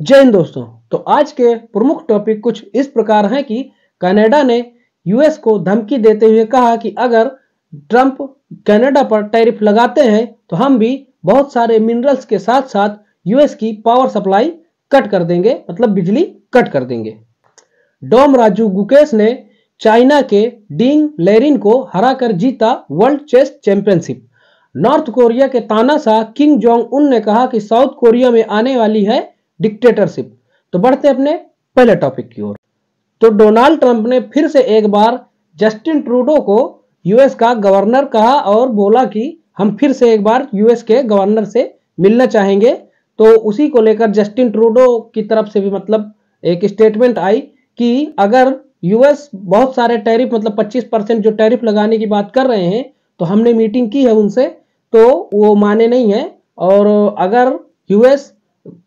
जय हिंद दोस्तों। तो आज के प्रमुख टॉपिक कुछ इस प्रकार हैं कि कनाडा ने यूएस को धमकी देते हुए कहा कि अगर ट्रंप कनाडा पर टैरिफ लगाते हैं तो हम भी बहुत सारे मिनरल्स के साथ साथ यूएस की पावर सप्लाई कट कर देंगे, मतलब बिजली कट कर देंगे। डोम राजू गुकेश ने चाइना के डिंग लेरिन को हराकर जीता world chess championship. North Korea के तानाशाह किम जोंग उन ने कहा कि साउथ कोरिया में आने वाली है डिक्टेटरशिप। तो बढ़ते अपने पहले टॉपिक की ओर। तो डोनाल्ड ट्रंप ने फिर से एक बार जस्टिन ट्रूडो को यूएस का गवर्नर कहा और बोला कि हम फिर से एक बार यूएस के गवर्नर से मिलना चाहेंगे। तो उसी को लेकर जस्टिन ट्रूडो की तरफ से भी मतलब एक स्टेटमेंट आई कि अगर यूएस बहुत सारे टैरिफ मतलब 25% जो टैरिफ लगाने की बात कर रहे हैं, तो हमने मीटिंग की है उनसे, तो वो माने नहीं है। और अगर यूएस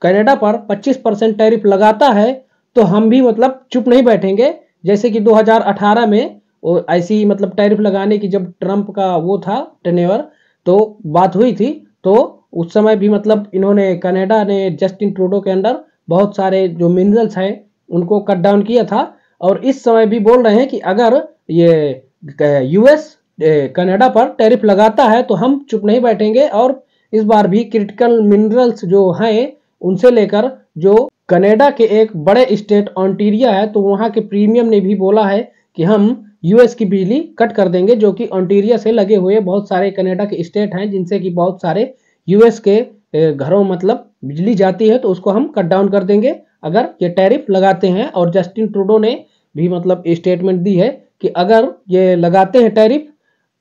कनाडा पर 25% टैरिफ लगाता है तो हम भी मतलब चुप नहीं बैठेंगे। जैसे कि 2018 में ऐसी मतलब टैरिफ लगाने की जब ट्रंप का वो था टेन्योर, तो बात हुई थी, तो उस समय भी मतलब इन्होंने कनाडा ने जस्टिन ट्रूडो के अंडर बहुत सारे जो मिनरल्स हैं उनको कट डाउन किया था। और इस समय भी बोल रहे हैं कि अगर ये यूएस कनाडा पर टैरिफ लगाता है तो हम चुप नहीं बैठेंगे। और इस बार भी क्रिटिकल मिनरल्स जो हैं उनसे लेकर जो कनाडा के एक बड़े स्टेट ऑन्टेरियो है, तो वहां के प्रीमियम ने भी बोला है कि हम यूएस की बिजली कट कर देंगे, जो कि ऑन्टेरियो से लगे हुए बहुत सारे कनाडा के स्टेट हैं जिनसे कि बहुत सारे यूएस के घरों मतलब बिजली जाती है, तो उसको हम कट डाउन कर देंगे अगर ये टैरिफ लगाते हैं। और जस्टिन ट्रूडो ने भी मतलब स्टेटमेंट दी है कि अगर ये लगाते हैं टैरिफ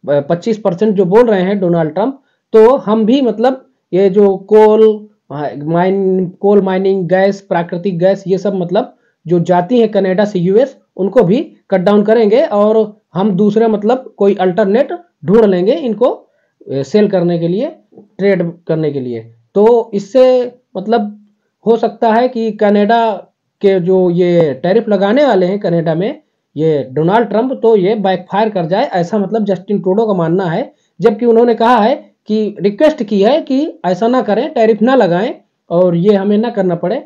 25% जो बोल रहे हैं डोनाल्ड ट्रंप, तो हम भी मतलब ये जो कोल माइनिंग गैस, प्राकृतिक गैस, ये सब मतलब जो जाती है कनाडा से यूएस, उनको भी कट डाउन करेंगे और हम दूसरे मतलब कोई अल्टरनेट ढूंढ लेंगे इनको सेल करने के लिए, ट्रेड करने के लिए। तो इससे मतलब हो सकता है कि कनाडा के जो ये टैरिफ लगाने वाले हैं कनाडा में ये डोनाल्ड ट्रंप, तो ये बैकफायर कर जाए, ऐसा मतलब जस्टिन ट्रूडो का मानना है। जबकि उन्होंने कहा है कि रिक्वेस्ट की है कि ऐसा ना करें, टैरिफ ना लगाएं और ये हमें ना करना पड़े।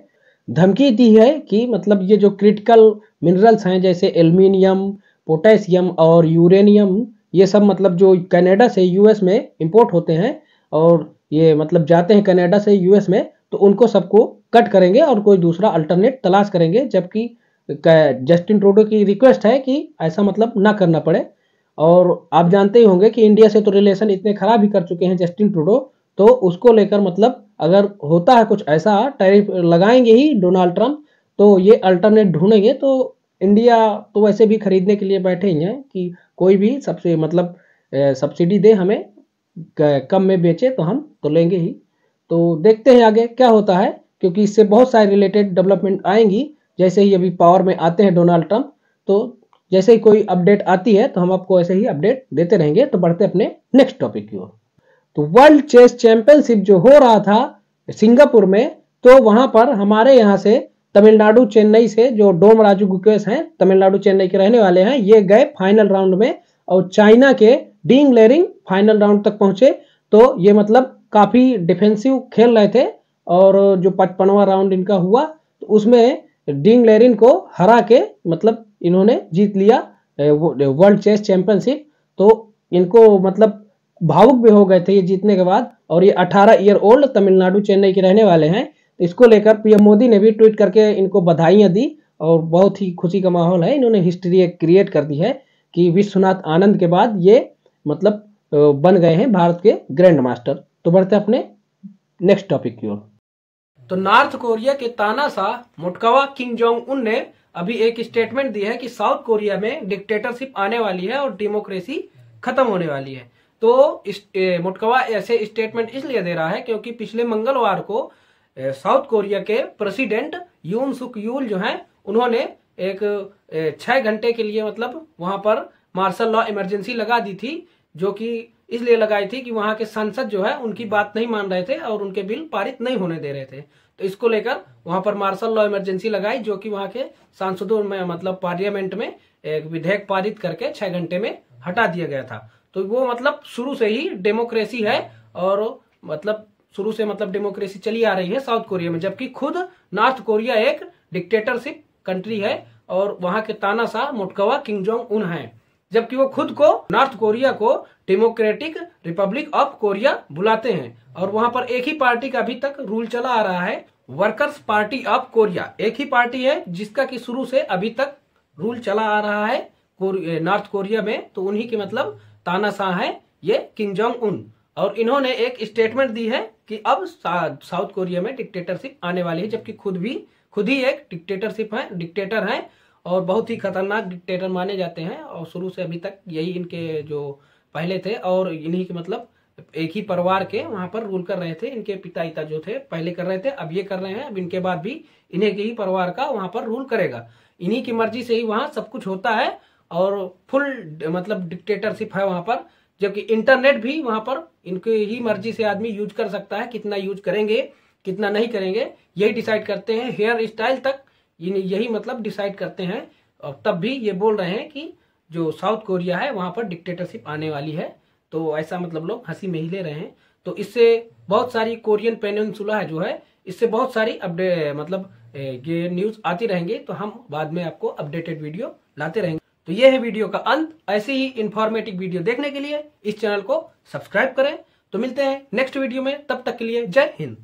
धमकी दी है कि मतलब ये जो क्रिटिकल मिनरल्स हैं जैसे एल्युमिनियम, पोटेशियम और यूरेनियम, ये सब मतलब जो कनाडा से यूएस में इंपोर्ट होते हैं और ये मतलब जाते हैं कनाडा से यूएस में, तो उनको सबको कट करेंगे और कोई दूसरा अल्टरनेट तलाश करेंगे। जबकि जस्टिन ट्रूडो की रिक्वेस्ट है कि ऐसा मतलब ना करना पड़े। और आप जानते ही होंगे कि इंडिया से तो रिलेशन इतने खराब ही कर चुके हैं जस्टिन ट्रूडो, तो उसको लेकर मतलब अगर होता है कुछ ऐसा, टैरिफ लगाएंगे ही डोनाल्ड ट्रंप, तो ये अल्टरनेट ढूंढेंगे। तो इंडिया तो वैसे भी खरीदने के लिए बैठे ही हैं कि कोई भी सबसे मतलब सब्सिडी दे हमें, कम में बेचे तो हम तो लेंगे ही। तो देखते हैं आगे क्या होता है, क्योंकि इससे बहुत सारे रिलेटेड डेवलपमेंट आएंगी जैसे ही अभी पावर में आते हैं डोनाल्ड ट्रंप। तो जैसे ही कोई अपडेट आती है तो हम आपको ऐसे ही अपडेट देते रहेंगे। तो बढ़ते अपने नेक्स्ट टॉपिक की ओर। तो वर्ल्ड चेस चैंपियनशिप जो हो रहा था सिंगापुर में, तो वहां पर हमारे यहाँ से तमिलनाडु चेन्नई से जो डोम राजू गुकेश हैं, तमिलनाडु चेन्नई के रहने वाले हैं, ये गए फाइनल राउंड में और चाइना के डिंग लेरिंग फाइनल राउंड तक पहुंचे। तो ये मतलब काफी डिफेंसिव खेल रहे थे और जो 55वां राउंड इनका हुआ तो उसमें डिंग लेरिन को हरा के मतलब इन्होंने जीत लिया वर्ल्ड चेस चैंपियनशिप। तो इनको मतलब भावुक भी हो गए थे ये जीतने के बाद। और ये 18 ईयर ओल्ड तमिलनाडु चेन्नई के रहने वाले हैं। तो इसको लेकर पीएम मोदी ने भी ट्वीट करके इनको बधाइयां दी और बहुत ही खुशी का माहौल है। इन्होंने हिस्ट्री क्रिएट कर दी है कि विश्वनाथ आनंद के बाद ये मतलब बन गए हैं भारत के ग्रैंड मास्टर। तो बढ़ते अपने नेक्स्ट टॉपिक की ओर। तो नॉर्थ कोरिया के तानाशाह मोटकवा किम जोंग उन ने अभी एक स्टेटमेंट दी है कि साउथ कोरिया में डिक्टेटरशिप आने वाली है और डेमोक्रेसी खत्म होने वाली है। तो मोटकवा ऐसे स्टेटमेंट इसलिए दे रहा है क्योंकि पिछले मंगलवार को साउथ कोरिया के प्रेसिडेंट यून सुक यूल जो हैं, उन्होंने एक 6 घंटे के लिए मतलब वहां पर मार्शल लॉ इमरजेंसी लगा दी थी, जो कि इसलिए लगाई थी कि वहां के सांसद जो है उनकी बात नहीं मान रहे थे और उनके बिल पारित नहीं होने दे रहे थे। तो इसको लेकर वहां पर मार्शल लॉ इमरजेंसी लगाई, जो कि वहां के सांसदों में मतलब पार्लियामेंट में एक विधेयक पारित करके 6 घंटे में हटा दिया गया था। तो वो मतलब शुरू से ही डेमोक्रेसी है और मतलब शुरू से मतलब डेमोक्रेसी चली आ रही है साउथ कोरिया में, जबकि खुद नॉर्थ कोरिया एक डिक्टेटरशिप कंट्री है और वहां के तानाशाह मोटकवा किम जोंग उन है, जबकि वो खुद को नॉर्थ कोरिया को डेमोक्रेटिक रिपब्लिक ऑफ कोरिया बुलाते हैं। और वहां पर एक ही पार्टी का अभी तक रूल चला आ रहा है, वर्कर्स पार्टी ऑफ कोरिया। एक ही पार्टी है जिसका कि शुरू से अभी तक रूल चला आ रहा है नॉर्थ कोरिया में, तो उन्हीं के मतलब तानाशाह है ये किम जोंग उन। और इन्होंने एक स्टेटमेंट दी है कि अब साउथ कोरिया में डिक्टेटरशिप आने वाली है, जबकि खुद ही एक डिक्टेटर है और बहुत ही खतरनाक डिक्टेटर माने जाते हैं। और शुरू से अभी तक यही इनके जो पहले थे और इन्हीं के मतलब एक ही परिवार के वहां पर रूल कर रहे थे। इनके पिता जो थे पहले कर रहे थे, अब ये कर रहे हैं, अब इनके बाद भी इन्हीं के ही परिवार का वहां पर रूल करेगा। इन्हीं की मर्जी से ही वहां सब कुछ होता है और फुल मतलब डिक्टेटरशिप है वहां पर। जबकि इंटरनेट भी वहां पर इनके ही मर्जी से आदमी यूज कर सकता है, कितना यूज करेंगे कितना नहीं करेंगे यही डिसाइड करते हैं। हेयर स्टाइल तक यही मतलब डिसाइड करते हैं। और तब भी ये बोल रहे हैं कि जो साउथ कोरिया है वहां पर डिक्टेटरशिप आने वाली है, तो ऐसा मतलब लोग हंसी में ही ले रहे हैं। तो इससे बहुत सारी कोरियन पेनिनसुला है जो है, इससे बहुत सारी अपडेट मतलब ये न्यूज आती रहेंगे, तो हम बाद में आपको अपडेटेड वीडियो लाते रहेंगे। तो ये है वीडियो का अंत। ऐसे ही इंफॉर्मेटिव वीडियो देखने के लिए इस चैनल को सब्सक्राइब करें। तो मिलते हैं नेक्स्ट वीडियो में, तब तक के लिए जय हिंद।